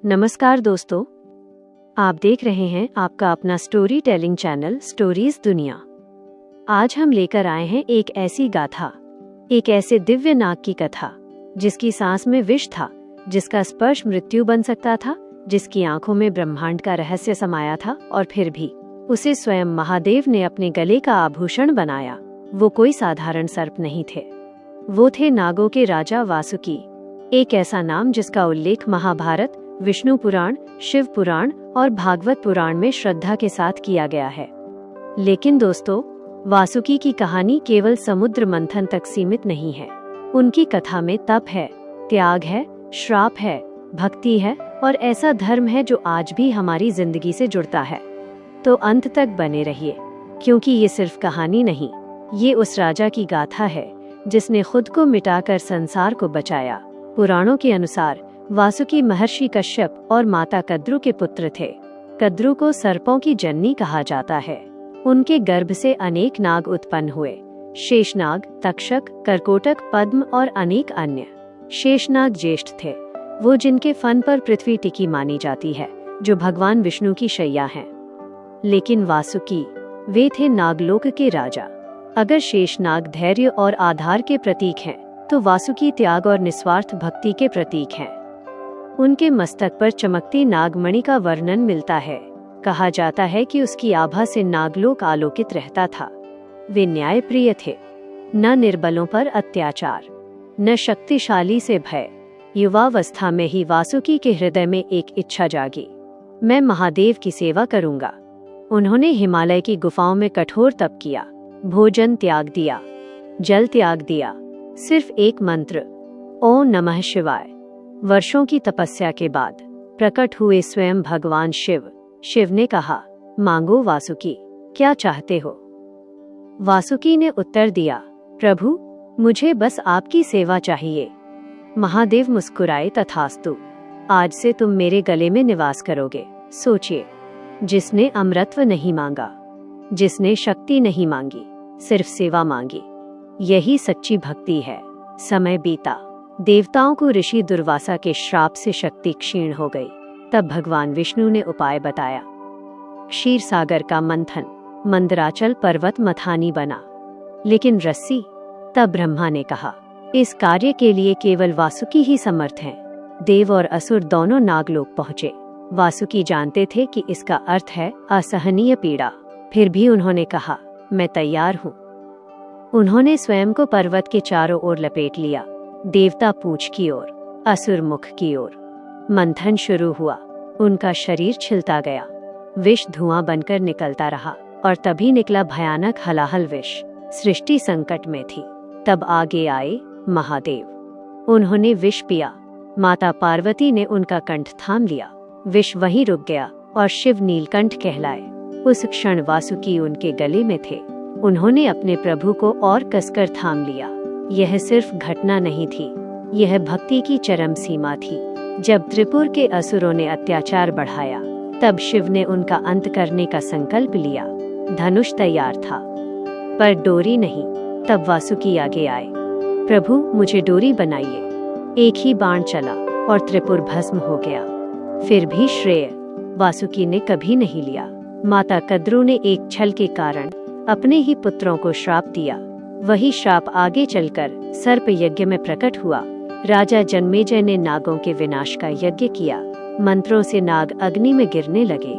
नमस्कार दोस्तों, आप देख रहे हैं आपका अपना स्टोरी टेलिंग चैनल स्टोरीज दुनिया। आज हम लेकर आए हैं एक ऐसी गाथा, एक ऐसे दिव्य नाग की कथा जिसकी सांस में विष था, जिसका स्पर्श मृत्यु बन सकता था, जिसकी आंखों में ब्रह्मांड का रहस्य समाया था और फिर भी उसे स्वयं महादेव ने अपने गले का आभूषण बनाया। वो कोई साधारण सर्प नहीं थे, वो थे नागों के राजा वासुकी। एक ऐसा नाम जिसका उल्लेख महाभारत, विष्णु पुराण, शिव पुराण और भागवत पुराण में श्रद्धा के साथ किया गया है। लेकिन दोस्तों, वासुकी की कहानी केवल समुद्र मंथन तक सीमित नहीं है। उनकी कथा में तप है, त्याग है, श्राप है, भक्ति है और ऐसा धर्म है जो आज भी हमारी जिंदगी से जुड़ता है। तो अंत तक बने रहिए, क्योंकि ये सिर्फ कहानी नहीं, ये उस राजा की गाथा है जिसने खुद को मिटाकर संसार को बचाया। पुराणों के अनुसार वासुकी महर्षि कश्यप और माता कद्रु के पुत्र थे। कद्रु को सर्पों की जननी कहा जाता है। उनके गर्भ से अनेक नाग उत्पन्न हुए, शेषनाग, तक्षक, करकोटक, पद्म और अनेक अन्य। शेषनाग ज्येष्ठ थे, वो जिनके फन पर पृथ्वी टिकी मानी जाती है, जो भगवान विष्णु की शैया हैं। लेकिन वासुकी, वे थे नागलोक के राजा। अगर शेषनाग धैर्य और आधार के प्रतीक हैं, तो वासुकी त्याग और निस्वार्थ भक्ति के प्रतीक हैं। उनके मस्तक पर चमकती नागमणि का वर्णन मिलता है। कहा जाता है कि उसकी आभा से नागलोक आलोकित रहता था। वे न्यायप्रिय थे, न निर्बलों पर अत्याचार, न शक्तिशाली से भय। युवावस्था में ही वासुकी के हृदय में एक इच्छा जागी, मैं महादेव की सेवा करूंगा। उन्होंने हिमालय की गुफाओं में कठोर तप किया, भोजन त्याग दिया, जल त्याग दिया, सिर्फ एक मंत्र, ओम नमः शिवाय। वर्षों की तपस्या के बाद प्रकट हुए स्वयं भगवान शिव। शिव ने कहा, मांगो वासुकी, क्या चाहते हो? वासुकी ने उत्तर दिया, प्रभु, मुझे बस आपकी सेवा चाहिए। महादेव मुस्कुराए, तथास्तु, आज से तुम मेरे गले में निवास करोगे। सोचिए, जिसने अमरत्व नहीं मांगा, जिसने शक्ति नहीं मांगी, सिर्फ सेवा मांगी, यही सच्ची भक्ति है। समय बीता, देवताओं को ऋषि दुर्वासा के श्राप से शक्ति क्षीण हो गई। तब भगवान विष्णु ने उपाय बताया। क्षीर सागर का मंथन, मंदराचल पर्वत मथानी बना। लेकिन रस्सी? तब ब्रह्मा ने कहा, इस कार्य के लिए केवल वासुकी ही समर्थ हैं। देव और असुर दोनों नागलोक पहुंचे। वासुकी जानते थे कि इसका अर्थ है असहनीय पीड़ा, फिर भी उन्होंने कहा, मैं तैयार हूँ। उन्होंने स्वयं को पर्वत के चारों ओर लपेट लिया, देवता पूंछ की ओर, असुर मुख की ओर। मंथन शुरू हुआ, उनका शरीर छिलता गया, विष धुआं बनकर निकलता रहा और तभी निकला भयानक हलाहल विष। सृष्टि संकट में थी। तब आगे आए महादेव। उन्होंने विष पिया। माता पार्वती ने उनका कंठ थाम लिया। विष वहीं रुक गया और शिव नीलकंठ कहलाए। उस क्षण वासुकी उनके गले में थे। उन्होंने अपने प्रभु को और कसकर थाम लिया। यह सिर्फ घटना नहीं थी, यह भक्ति की चरम सीमा थी। जब त्रिपुर के असुरों ने अत्याचार बढ़ाया, तब शिव ने उनका अंत करने का संकल्प लिया। धनुष तैयार था, पर डोरी नहीं। तब वासुकी आगे आए, प्रभु, मुझे डोरी बनाइए। एक ही बाण चला और त्रिपुर भस्म हो गया। फिर भी श्रेय वासुकी ने कभी नहीं लिया। माता कद्रु ने एक छल के कारण अपने ही पुत्रों को श्राप दिया। वही श्राप आगे चलकर सर्प यज्ञ में प्रकट हुआ। राजा जन्मेजय ने नागों के विनाश का यज्ञ किया। मंत्रों से नाग अग्नि में गिरने लगे।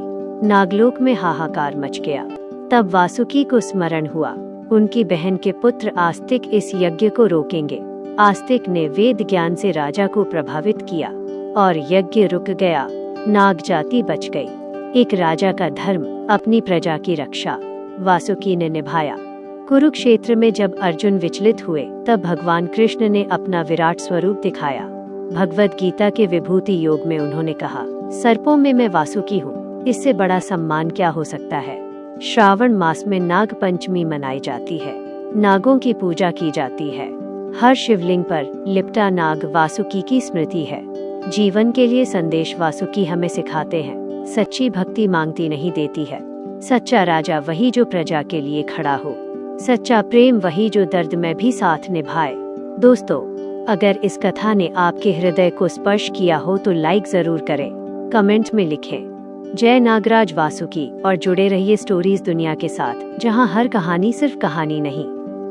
नागलोक में हाहाकार मच गया। तब वासुकी को स्मरण हुआ, उनकी बहन के पुत्र आस्तिक इस यज्ञ को रोकेंगे। आस्तिक ने वेद ज्ञान से राजा को प्रभावित किया और यज्ञ रुक गया। नाग जाति बच गई। एक राजा का धर्म, अपनी प्रजा की रक्षा, वासुकी ने निभाया। कुरुक्षेत्र में जब अर्जुन विचलित हुए, तब भगवान कृष्ण ने अपना विराट स्वरूप दिखाया। भगवद गीता के विभूति योग में उन्होंने कहा, सर्पों में मैं वासुकी हूँ, इससे बड़ा सम्मान क्या हो सकता है। श्रावण मास में नाग पंचमी मनाई जाती है। नागों की पूजा की जाती है। हर शिवलिंग पर लिपटा नाग वासुकी की स्मृति है। जीवन के लिए संदेश वासुकी हमें सिखाते हैं, सच्ची भक्ति मांगती नहीं, देती है। सच्चा राजा वही जो प्रजा के लिए खड़ा हो। सच्चा प्रेम वही जो दर्द में भी साथ निभाए। दोस्तों, अगर इस कथा ने आपके हृदय को स्पर्श किया हो तो लाइक जरूर करें। कमेंट में लिखें। जय नागराज वासुकी और जुड़े रहिए स्टोरीज दुनिया के साथ, जहां हर कहानी सिर्फ कहानी नहीं,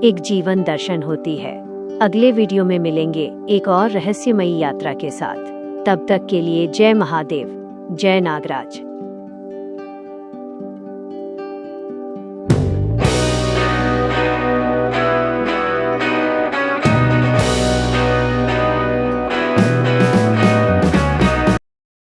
एक जीवन दर्शन होती है। अगले वीडियो में मिलेंगे एक और रहस्यमयी यात्रा के साथ। तब तक के लिए जय महादेव, जय नागराज।